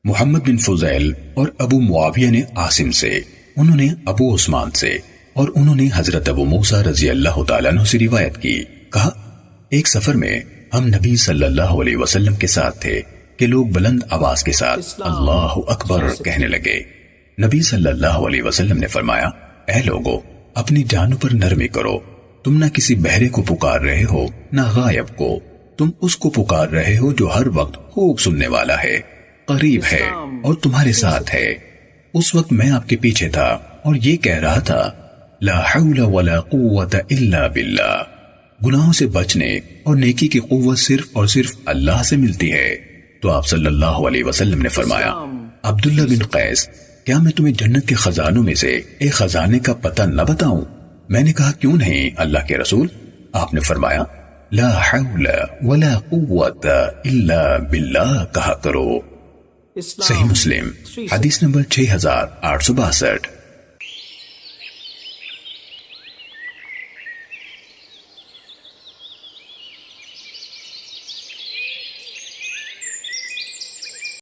محمد بن فضیل اور ابو معاویہ نے عاصم سے، انہوں نے ابو عثمان سے، اور انہوں نے حضرت ابو موسیٰ رضی اللہ تعالیٰ عنہ سے روایت کی، کہا ایک سفر میں ہم نبی صلی اللہ علیہ وسلم کے ساتھ تھے کہ لوگ بلند آواز کے ساتھ اللہ اکبر کہنے لگے۔ نبی صلی اللہ علیہ وسلم نے فرمایا، اے لوگو، اپنی جانوں پر نرمی کرو، تم نہ کسی بہرے کو پکار رہے ہو نہ غائب کو، تم اس کو پکار رہے ہو جو ہر وقت خوب سننے والا ہے، قریب ہے اور تمہارے ساتھ ہے۔ اس وقت میں آپ کے پیچھے تھا اور یہ کہہ رہا تھا، لا حول ولا قوت الا باللہ، گناہوں سے بچنے اور نیکی کی قوت صرف اور صرف اللہ سے ملتی ہے۔ تو آپ صلی اللہ علیہ وسلم نے فرمایا، عبداللہ بن قیس، کیا میں تمہیں جنت کے خزانوں میں سے ایک خزانے کا پتہ نہ بتاؤں؟ میں نے کہا کیوں نہیں اللہ کے رسول؟ آپ نے فرمایا، لا حول ولا قوت الا باللہ کہا کرو۔ صحیح مسلم حدیث نمبر 6862۔